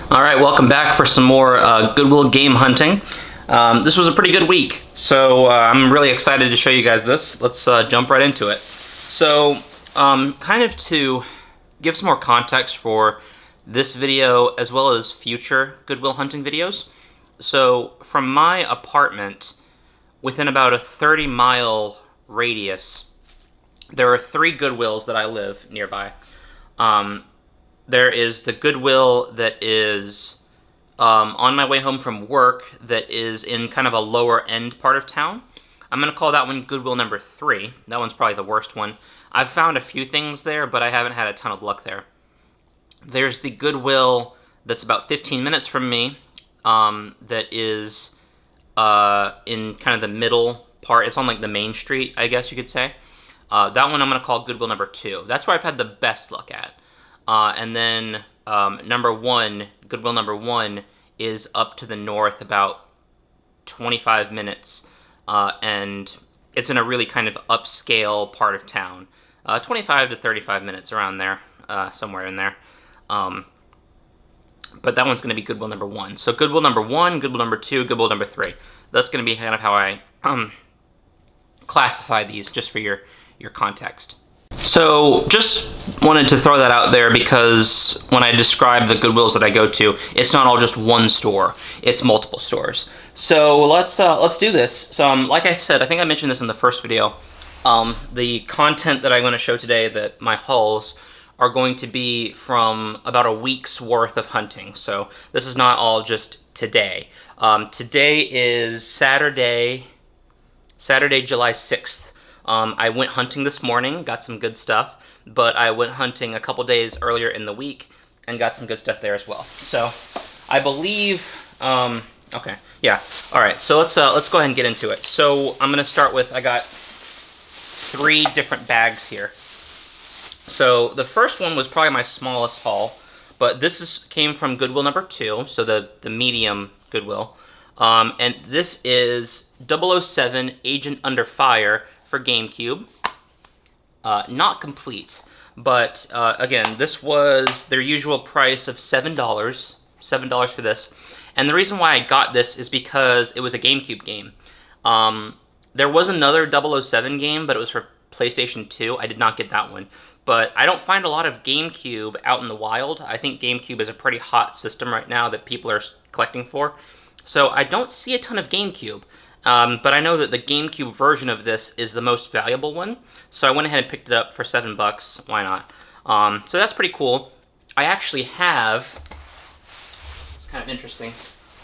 Alright, welcome back for some more Goodwill game hunting. This was a pretty good week, so I'm really excited to show you guys this. Let's jump right into it. So, kind of to give some more context for this video as well as future Goodwill hunting videos. So, from my apartment, within about a 30-mile radius, there are 3 Goodwills that I live nearby. There is the Goodwill that is on my way home from work that is in kind of a lower end part of town. I'm going to call that one Goodwill number 3. That one's probably the worst one. I've found a few things there, but I haven't had a ton of luck there. There's the Goodwill that's about 15 minutes from me that is in kind of the middle part. It's on like the main street, I guess you could say. That one I'm going to call Goodwill number 2. That's where I've had the best luck at. And then Goodwill number 1 is up to the north about 25 minutes, and it's in a really kind of upscale part of town. 25 to 35 minutes, around there, somewhere in there. But that one's going to be Goodwill number 1. So Goodwill number 1, Goodwill number 2, Goodwill number 3. That's going to be kind of how I classify these, just for your context. So, just wanted to throw that out there because when I describe the Goodwills that I go to, it's not all just one store, it's multiple stores. So let's do this. So like I said, I think I mentioned this in the first video, the content that I'm going to show today, that my hauls, are going to be from about a week's worth of hunting. So this is not all just today. Today is Saturday, July 6th. I went hunting this morning, got some good stuff, but I went hunting a couple days earlier in the week and got some good stuff there as well. So, I believe, okay, yeah, all right. So let's go ahead and get into it. So I'm gonna start with, I got 3 different bags here. So the first one was probably my smallest haul, but this came from Goodwill number 2, so the medium Goodwill, and this is 007 Agent Under Fire for GameCube. Not complete, but again, this was their usual price of $7 for this. And the reason why I got this is because it was a GameCube game. There was another 007 game, but it was for PlayStation 2. I did not get that one. But I don't find a lot of GameCube out in the wild. I think GameCube is a pretty hot system right now that people are collecting for. So I don't see a ton of GameCube. But I know that the GameCube version of this is the most valuable one, so I went ahead and picked it up for $7. Why not? So that's pretty cool. I actually have, it's kind of interesting,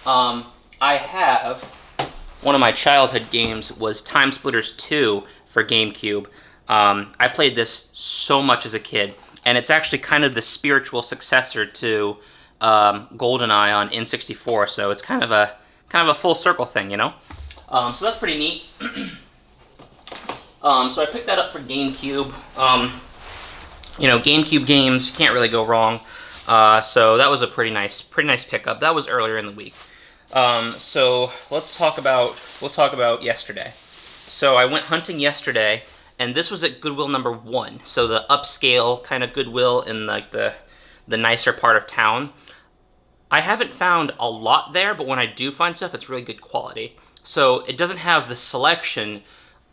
I have, one of my childhood games was Time Splitters 2 for GameCube. I played this so much as a kid, and it's actually kind of the spiritual successor to GoldenEye on N64, so it's kind of a full circle thing, you know? So that's pretty neat. So I picked that up for GameCube. You know, GameCube games, can't really go wrong. So that was a pretty nice pickup. That was earlier in the week. So we'll talk about yesterday. So I went hunting yesterday, and this was at Goodwill number 1. So the upscale kind of Goodwill in like the nicer part of town. I haven't found a lot there, but when I do find stuff, it's really good quality. So it doesn't have the selection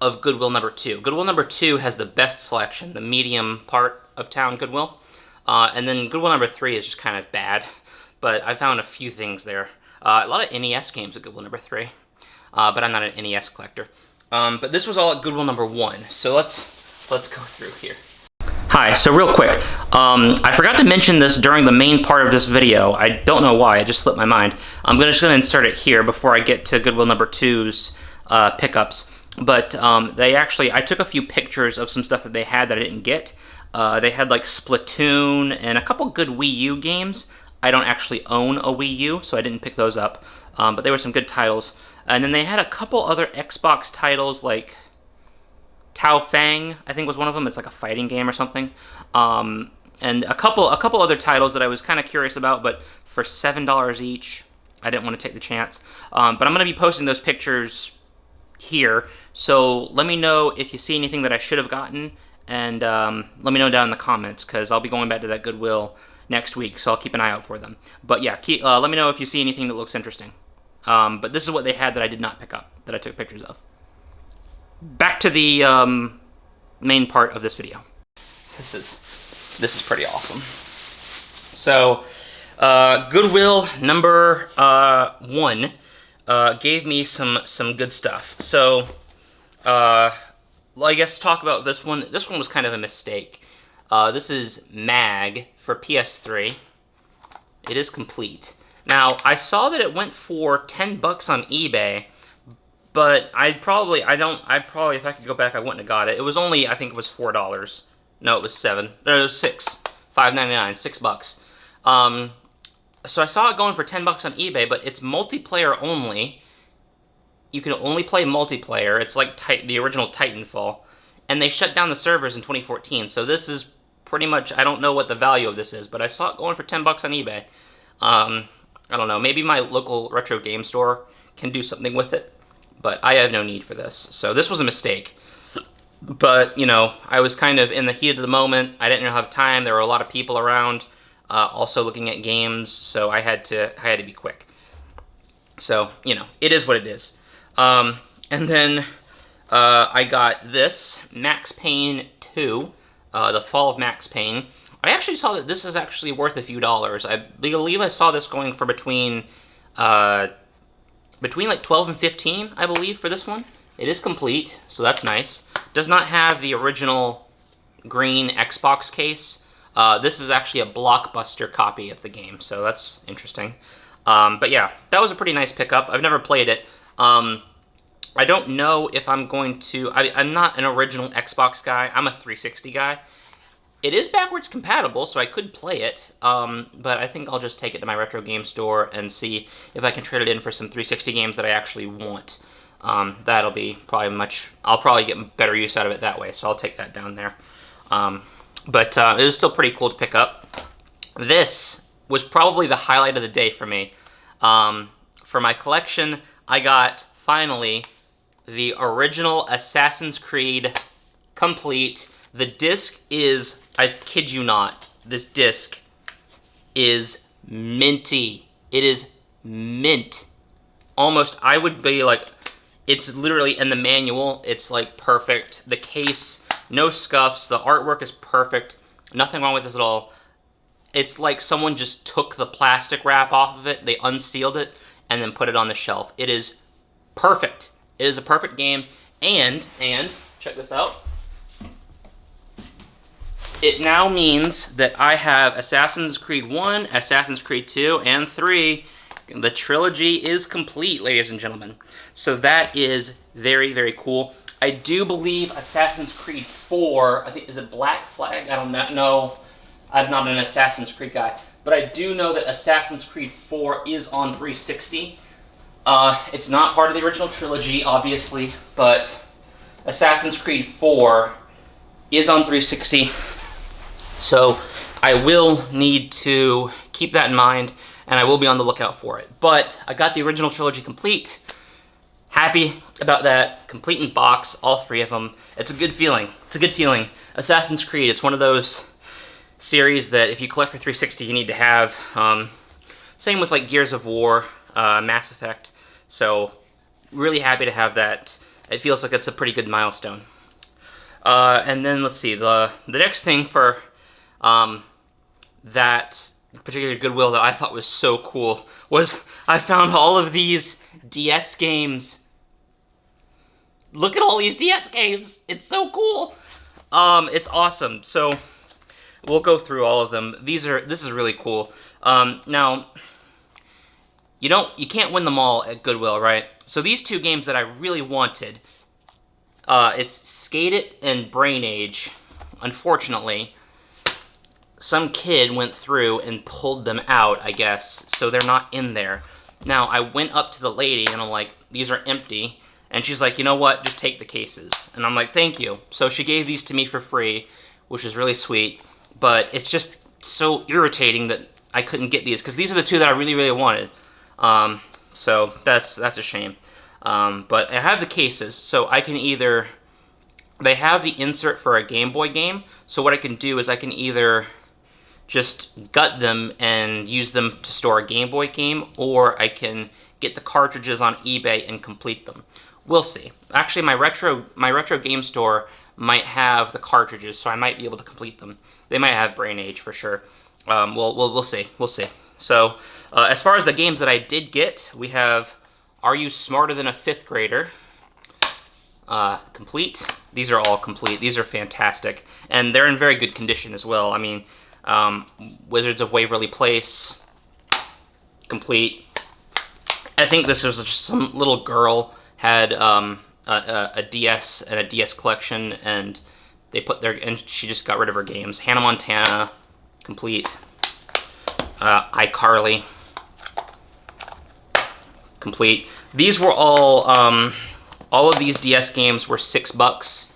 of Goodwill number 2. Goodwill number 2 has the best selection, the medium part of town Goodwill. And then Goodwill number 3 is just kind of bad. But I found a few things there. A lot of NES games at Goodwill number 3. But I'm not an NES collector. But this was all at Goodwill number 1. So let's go through here. Hi, so real quick, I forgot to mention this during the main part of this video. I don't know why, it just slipped my mind. I'm just going to insert it here before I get to Goodwill number 2's pickups. But I took a few pictures of some stuff that they had that I didn't get. They had like Splatoon and a couple good Wii U games. I don't actually own a Wii U, so I didn't pick those up. But they were some good titles. And then they had a couple other Xbox titles like Tao Fang, I think was one of them. It's like a fighting game or something. And a couple other titles that I was kind of curious about, but for $7 each, I didn't want to take the chance. But I'm going to be posting those pictures here, so let me know if you see anything that I should have gotten, and let me know down in the comments, because I'll be going back to that Goodwill next week, so I'll keep an eye out for them. But yeah, let me know if you see anything that looks interesting. But this is what they had that I did not pick up, that I took pictures of. Back to the main part of this video. This is pretty awesome. So, Goodwill number 1 gave me some good stuff. So, well, I guess talk about this one. This one was kind of a mistake. This is Mag for PS3. It is complete. Now, I saw that it went for $10 on eBay, but if I could go back, I wouldn't have got it. It was only, I think it was $4. No, it was $7. No, it was $6. $5.99, $6. So I saw it going for $10 on eBay, but it's multiplayer only. You can only play multiplayer. It's like the original Titanfall. And they shut down the servers in 2014, so this is pretty much, I don't know what the value of this is, but I saw it going for $10 on eBay. I don't know, maybe my local retro game store can do something with it, but I have no need for this. So this was a mistake. But, you know, I was kind of in the heat of the moment. I didn't have time. There were a lot of people around, also looking at games, so I had to be quick. So, you know, it is what it is. And then I got this, Max Payne 2, The Fall of Max Payne. I actually saw that this is actually worth a few dollars. I believe I saw this going for between like 12 and 15, I believe, for this one. It is complete, so that's nice. Does not have the original green Xbox case. This is actually a Blockbuster copy of the game, so that's interesting. But yeah, that was a pretty nice pickup. I've never played it. I don't know if I'm going to... I'm not an original Xbox guy. I'm a 360 guy. It is backwards compatible, so I could play it, but I think I'll just take it to my retro game store and see if I can trade it in for some 360 games that I actually want. That'll be probably I'll probably get better use out of it that way, so I'll take that down there. But it was still pretty cool to pick up. This was probably the highlight of the day for me. For my collection, I got, finally, the original Assassin's Creed complete. The disc is, I kid you not, this disc is minty. It is mint. Almost, I would be like, it's literally in the manual, it's like perfect. The case, no scuffs, the artwork is perfect. Nothing wrong with this at all. It's like someone just took the plastic wrap off of it, they unsealed it, and then put it on the shelf. It is perfect. It is a perfect game, and, check this out. It now means that I have Assassin's Creed 1, Assassin's Creed 2, and 3. The trilogy is complete, ladies and gentlemen. So that is very, very cool. I do believe Assassin's Creed 4, I think, is it Black Flag? I don't know. I'm not an Assassin's Creed guy. But I do know that Assassin's Creed 4 is on 360. It's not part of the original trilogy, obviously, but Assassin's Creed 4 is on 360. So I will need to keep that in mind, and I will be on the lookout for it. But I got the original trilogy complete. Happy about that. Complete in box, all 3 of them. It's a good feeling. It's a good feeling. Assassin's Creed, it's one of those series that if you collect for 360, you need to have. Same with like Gears of War, Mass Effect. So really happy to have that. It feels like it's a pretty good milestone. And then let's see, the next thing for that particular Goodwill that I thought was so cool was I found all of these DS games. Look at all these DS games. It's so cool. It's awesome. So we'll go through all of them. This is really cool. Now, you can't win them all at Goodwill, right? So these 2 games that I really wanted, it's Skate It and Brain Age. Unfortunately, some kid went through and pulled them out, I guess, so they're not in there. Now, I went up to the lady, and I'm like, these are empty. And she's like, you know what, just take the cases. And I'm like, thank you. So she gave these to me for free, which is really sweet. But it's just so irritating that I couldn't get these, because these are the 2 that I really, really wanted. So that's a shame. But I have the cases, so I can either... They have the insert for a Game Boy game, so what I can do is I can either just gut them and use them to store a Game Boy game, or I can get the cartridges on eBay and complete them. We'll see. Actually, my retro game store might have the cartridges, so I might be able to complete them. They might have Brain Age for sure. We'll see. We'll see. So, as far as the games that I did get, we have Are You Smarter Than a Fifth Grader? Complete. These are all complete. These are fantastic, and they're in very good condition as well. I mean, Wizards of Waverly Place, complete. I think this was just some little girl had a DS and a DS collection, and she just got rid of her games. Hannah Montana, complete. iCarly, complete. These were all of these DS games were $6.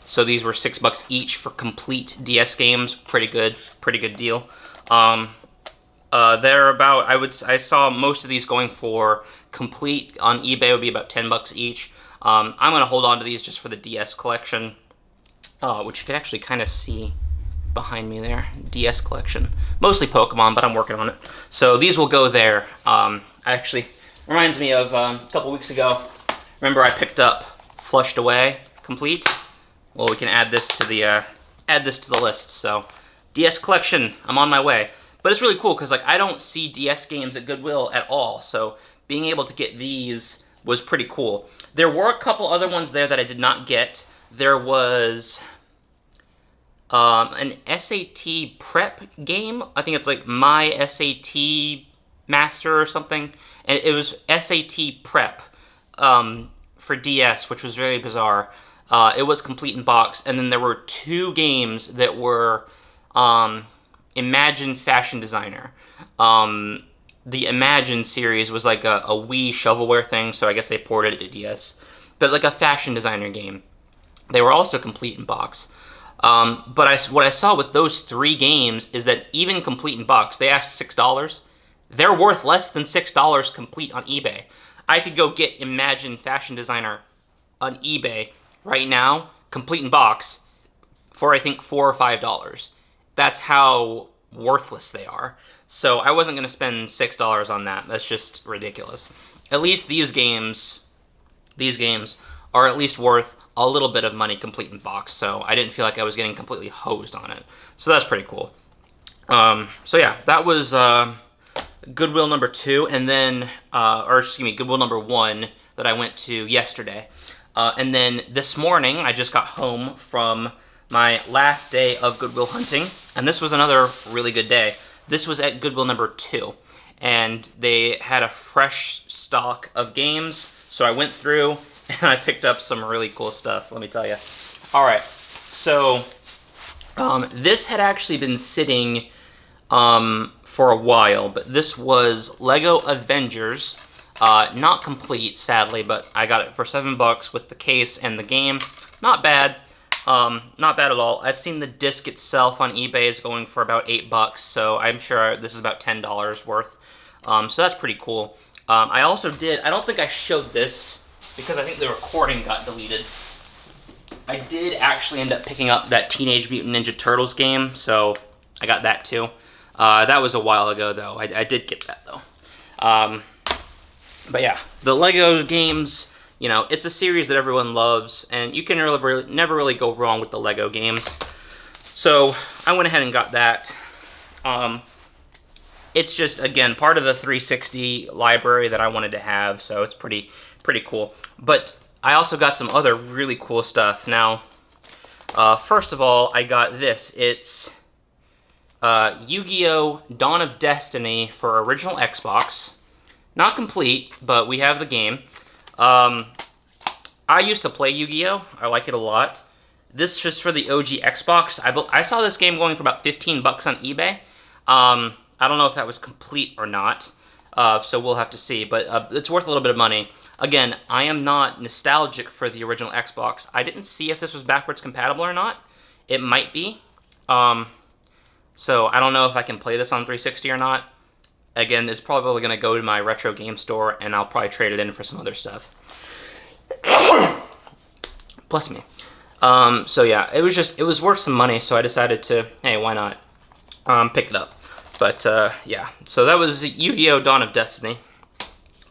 So these were $6 each for complete DS games. Pretty good deal. They're about, I saw most of these going for complete on eBay would be about $10 each. I'm gonna hold on to these just for the DS collection, which you can actually kind of see behind me there. DS collection, mostly Pokemon, but I'm working on it. So these will go there. Actually, reminds me of a couple weeks ago. Remember, I picked up Flushed Away complete. Well, we can add this to the list. So, DS collection, I'm on my way. But it's really cool because like I don't see DS games at Goodwill at all. So being able to get these was pretty cool. There were a couple other ones there that I did not get. There was an SAT prep game. I think it's like My SAT Master or something. And it was SAT prep for DS, which was very bizarre. It was complete in box, and then there were 2 games that were Imagine Fashion Designer. The Imagine series was like a Wii shovelware thing, so I guess they ported it to DS. But like a fashion designer game. They were also complete in box. But what I saw with those 3 games is that even complete in box, they asked $6. They're worth less than $6 complete on eBay. I could go get Imagine Fashion Designer on eBay right now, complete in box, for I think $4 or $5. That's how worthless they are. So I wasn't gonna spend $6 on that. That's just ridiculous. At least these games are at least worth a little bit of money complete in box. So I didn't feel like I was getting completely hosed on it. So that's pretty cool. So yeah, that was Goodwill number 2, and then, Goodwill number 1 that I went to yesterday. And then this morning, I just got home from my last day of Goodwill hunting, and this was another really good day. This was at Goodwill number 2, and they had a fresh stock of games, so I went through, and I picked up some really cool stuff, let me tell you. Alright, so, this had actually been sitting, for a while, but this was Lego Avengers. Not complete, sadly, but I got it for $7 with the case and the game. Not bad. Not bad at all. I've seen the disc itself on eBay is going for about $8, so I'm sure this is about $10 worth. So that's pretty cool. I also did, I don't think I showed this because I think the recording got deleted. I did actually end up picking up that Teenage Mutant Ninja Turtles game, so I got that too. That was a while ago, though. I did get that, though. But yeah, the Lego games, you know, it's a series that everyone loves, and you can never really go wrong with the Lego games. So I went ahead and got that. It's just, again, part of the 360 library that I wanted to have, so it's pretty cool. But I also got some other really cool stuff. Now, first of all, I got this. It's Yu-Gi-Oh! Dawn of Destiny for original Xbox. Not complete, but we have the game. I used to play Yu-Gi-Oh! I like it a lot. This is for the OG Xbox. I saw this game going for about $15 on eBay. I don't know if that was complete or not, so we'll have to see, but it's worth a little bit of money. Again, I am not nostalgic for the original Xbox. I didn't see if this was backwards compatible or not. It might be. So I don't know if I can play this on 360 or not. Again, it's probably going to go to my retro game store, and I'll probably trade it in for some other stuff. Bless me. So yeah, it was worth some money, so I decided to, hey, why not? pick it up. But yeah, so that was Yu-Gi-Oh! Dawn of Destiny.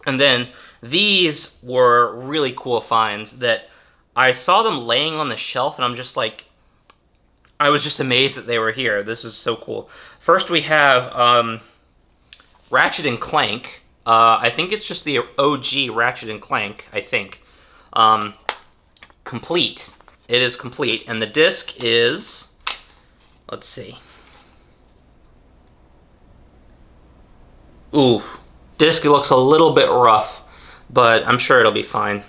And then these were really cool finds that I saw them laying on the shelf, and I'm just like, I was just amazed that they were here. This is so cool. First we have Ratchet and Clank. I think it's just the OG Ratchet and Clank, I think. Complete. It is complete. And the disc is, let's see. Ooh, disc looks a little bit rough, but I'm sure it'll be fine.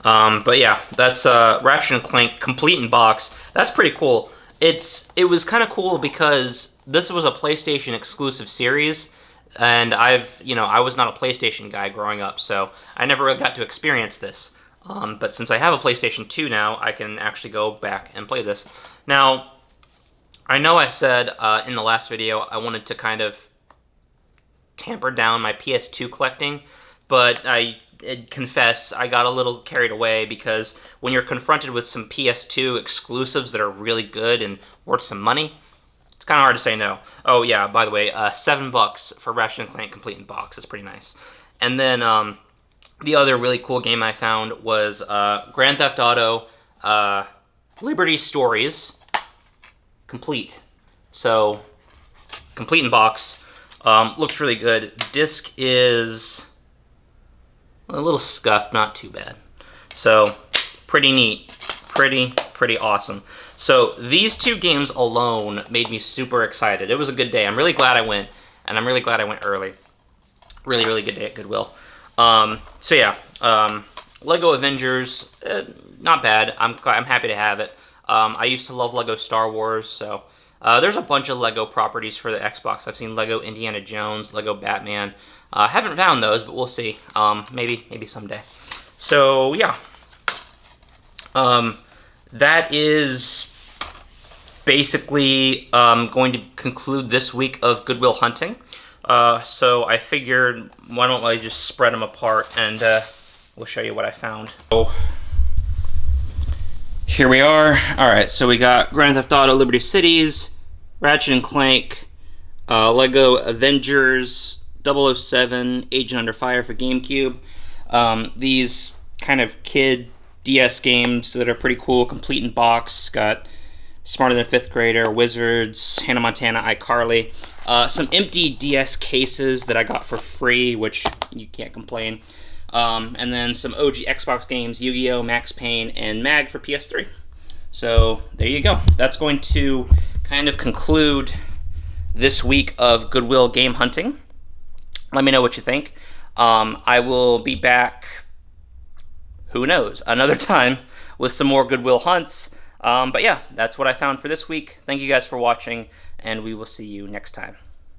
But yeah, that's Ratchet and Clank complete in box. That's pretty cool. It was kind of cool because this was a PlayStation exclusive series, and I was not a PlayStation guy growing up, so I never really got to experience this. But since I have a PlayStation 2 now, I can actually go back and play this. Now, I know I said in the last video I wanted to kind of tamper down my PS2 collecting, but I confess I got a little carried away because when you're confronted with some PS2 exclusives that are really good and worth some money, it's kind of hard to say no. Oh yeah, by the way, $7 for Ratchet and Clank complete in box is pretty nice. And then the other really cool game I found was Grand Theft Auto Liberty Stories complete. So complete in box. Looks really good. Disc is a little scuffed, not too bad. So pretty neat, pretty awesome. So these two games alone made me super excited. It was a good day. I'm really glad I went, and I'm really glad I went early. Really good day at Goodwill. So yeah, Lego Avengers, not bad. I'm happy to have it. I used to love Lego Star Wars, so there's a bunch of Lego properties for the Xbox. I've seen Lego Indiana Jones, Lego Batman. Haven't found those, but we'll see. Maybe someday. So yeah, that is basically going to conclude this week of Goodwill hunting. So I figured, why don't I just spread them apart and we'll show you what I found. So here we are. All right, so we got Grand Theft Auto Liberty Cities, Ratchet and Clank, Lego Avengers, 007, Agent Under Fire for GameCube. These kind of kid DS games that are pretty cool, complete in box. Got Smarter Than a Fifth Grader, Wizards, Hannah Montana, iCarly. Some empty DS cases that I got for free, which you can't complain. And then some OG Xbox games, Yu-Gi-Oh!, Max Payne, and Mag for PS3. So there you go. That's going to kind of conclude this week of Goodwill game hunting. Let me know what you think. I will be back, who knows, another time with some more Goodwill hunts. But yeah, that's what I found for this week. Thank you guys for watching, and we will see you next time.